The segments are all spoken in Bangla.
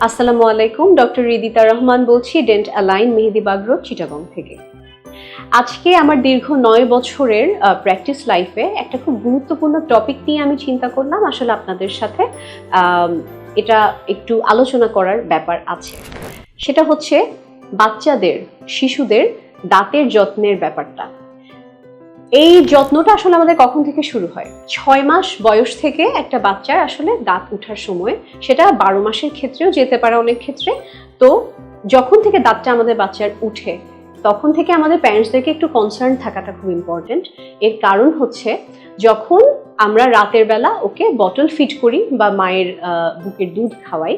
আসসালামু আলাইকুম, ডক্টর রিদিতা রহমান বলছি, Dent Align, Mehedibagh road, Chittagong থেকে। আজকে আমার দীর্ঘ 9 বছরের প্র্যাকটিস লাইফে একটা খুব গুরুত্বপূর্ণ টপিক নিয়ে আমি চিন্তা করলাম আসলে আপনাদের সাথে এটা একটু আলোচনা করার ব্যাপার আছে। সেটা হচ্ছে বাচ্চাদের, শিশুদের দাঁতের যত্নের ব্যাপারটা। এই যত্নটা আসলে আমাদের কখন থেকে শুরু হয়? 6 মাস বয়স থেকে একটা বাচ্চার আসলে দাঁত ওঠার সময়, সেটা 12 মাসের ক্ষেত্রেও যেতে পারে অনেক ক্ষেত্রে। তো যখন থেকে দাঁতটা আমাদের বাচ্চার উঠে, তখন থেকে আমাদের প্যারেন্টসদেরকে একটু কনসার্ন থাকাটা খুব ইম্পর্টেন্ট। এর কারণ হচ্ছে, যখন আমরা রাতের বেলা ওকে বটল ফিড করি বা মায়ের বুকের দুধ খাওয়াই,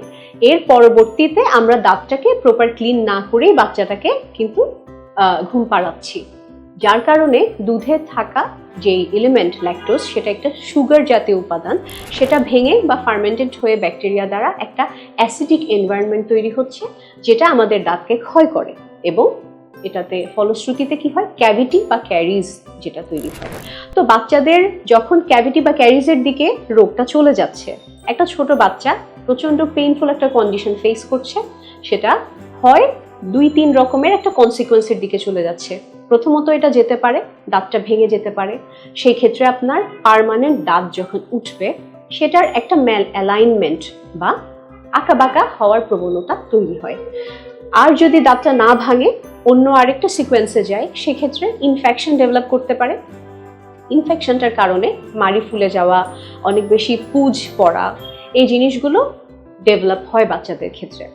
এর পরবর্তীতে আমরা দাঁতটাকে প্রপার ক্লিন না করেই বাচ্চাটাকে কিন্তু ঘুম পাড়াচ্ছি, যার কারণে দুধে থাকা যেই এলিমেন্ট ল্যাকটোজ, সেটা একটা সুগার জাতীয় উপাদান, সেটা ভেঙে বা ফার্মেন্টেড হয়ে ব্যাকটেরিয়া দ্বারা একটা অ্যাসিডিক এনভায়রনমেন্ট তৈরি হচ্ছে, যেটা আমাদের দাঁতকে ক্ষয় করে এবং এটাতে ফলশ্রুতিতে কি হয়, ক্যাভিটি বা ক্যারিজ যেটা তৈরি হয়। তো বাচ্চাদের যখন ক্যাভিটি বা ক্যারিজের দিকে রোগটা চলে যাচ্ছে, একটা ছোট বাচ্চা প্রচন্ড পেইনফুল একটা কন্ডিশন ফেস করছে, সেটা হয় 2-3 রকমের একটা কনসিকোয়েন্সের দিকে চলে যাচ্ছে। প্রথমত এটা যেতে পারে, দাঁতটা ভেঙে যেতে পারে। সেই ক্ষেত্রে আপনার পার্মানেন্ট দাঁত যখন উঠবে, সেটার একটা ম্যাল অ্যালাইনমেন্ট বা আঁকাবাঁকা হওয়ার প্রবণতা তৈরি হয়। আর যদি দাঁতটা না ভাঙে, অন্য আরেকটা সিকোয়েন্সে যায়, সেক্ষেত্রে ইনফেকশন ডেভেলপ করতে পারে। ইনফেকশনটার কারণে মাড়ি ফুলে যাওয়া, অনেক বেশি পুজ পড়া, এই জিনিসগুলো ডেভেলপ হয় বাচ্চাদের ক্ষেত্রে।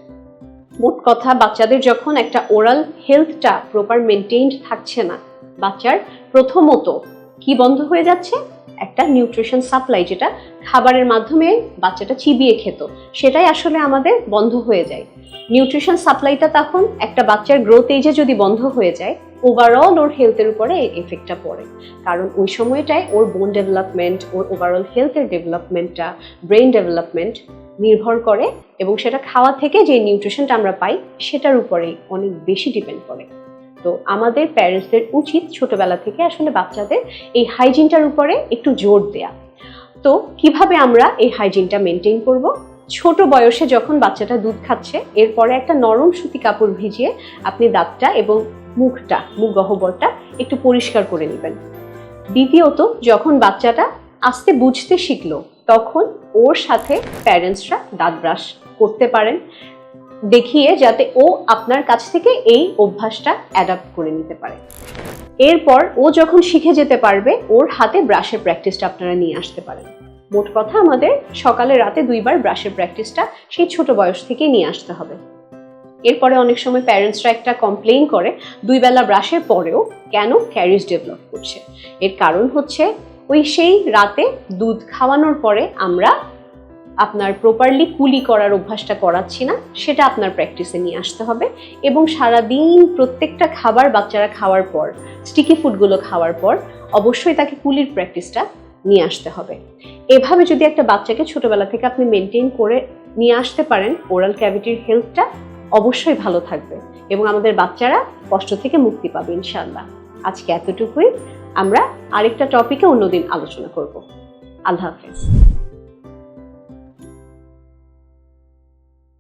মোট কথা, বাচ্চাদের যখন একটা ওরাল হেলথটা প্রপার মেনটেইনড থাকছে না, বাচ্চার প্রথমত কি বন্ধ হয়ে যাচ্ছে, একটা নিউট্রিশন সাপ্লাই, যেটা খাবারের মাধ্যমে বাচ্চাটা চিবিয়ে খেত, সেটাই আসলে আমাদের বন্ধ হয়ে যায়। নিউট্রিশন সাপ্লাইটা তখন একটা বাচ্চার গ্রোথ এজে যদি বন্ধ হয়ে যায়, ওভারঅল ওর হেলথের উপরে এই এফেক্টটা পড়ে। কারণ ওই সময়টায় ওর বোন ডেভেলপমেন্ট, ওর ওভারঅল হেলথের ডেভেলপমেন্টটা, ব্রেন ডেভেলপমেন্ট নির্ভর করে, এবং সেটা খাওয়া থেকে যে নিউট্রিশনটা আমরা পাই, সেটার উপরেই অনেক বেশি ডিপেন্ড করে। তো আমাদের প্যারেন্টসদের উচিত ছোটবেলা থেকে আসলে বাচ্চাদের এই হাইজিনটার উপরে একটু জোর দেয়া। তো কিভাবে আমরা এই হাইজিনটা মেনটেন করব? ছোট বয়সে যখন বাচ্চাটা দুধ খাচ্ছে, এরপরে একটা নরম সুতি কাপড় ভিজিয়ে আপনি দাঁতটা এবং মুখ গহ্বরটা একটু পরিষ্কার করে নেবেন। দ্বিতীয়ত, যখন বাচ্চাটা আস্তে বুঝতে শিখলো, তখন ওর সাথে প্যারেন্টসরা দাঁত ব্রাশ করতে পারেন, দেখিয়ে, যাতে ও আপনার কাছ থেকে এই অভ্যাসটা অ্যাডাপ্ট করে নিতে পারে। এরপর ও যখন শিখে যেতে পারবে, ওর হাতে ব্রাশের প্র্যাকটিসটা আপনারা নিয়ে আসতে পারেন। মোট কথা, আমাদের সকালে রাতে 2 বার ব্রাশের প্র্যাকটিসটা সেই ছোট বয়স থেকেই নিয়ে আসতে হবে। এরপরে অনেক সময় প্যারেন্টসরা একটা কমপ্লেইন করে, 2 বেলা ব্রাশের পরেও কেন ক্যারিজ ডেভেলপ করছে। এর কারণ হচ্ছে, সেই রাতে দুধ খাওয়ানোর পরে আমরা আপনার প্রপারলি কুলি করার অভ্যাসটা করাচ্ছি না, সেটা আপনার প্র্যাকটিসে নিয়ে আসতে হবে। এবং সারাদিন প্রত্যেকটা খাবার বাচ্চারা খাওয়ার পর, স্টিকি ফুডগুলো খাওয়ার পর অবশ্যই তাকে কুলির প্র্যাকটিসটা নিয়ে আসতে হবে। এভাবে যদি একটা বাচ্চাকে ছোটবেলা থেকে আপনি মেনটেন করে নিয়ে আসতে পারেন, ওরাল ক্যাভিটির হেলথটা অবশ্যই ভালো থাকবে এবং আমাদের বাচ্চারা কষ্ট থেকে মুক্তি পাবে ইনশাআল্লাহ। আজকে এতটুকুই। আমরা আরেকটা টপিকে অন্যদিন আলোচনা করব। আল্লাহ হাফেজ।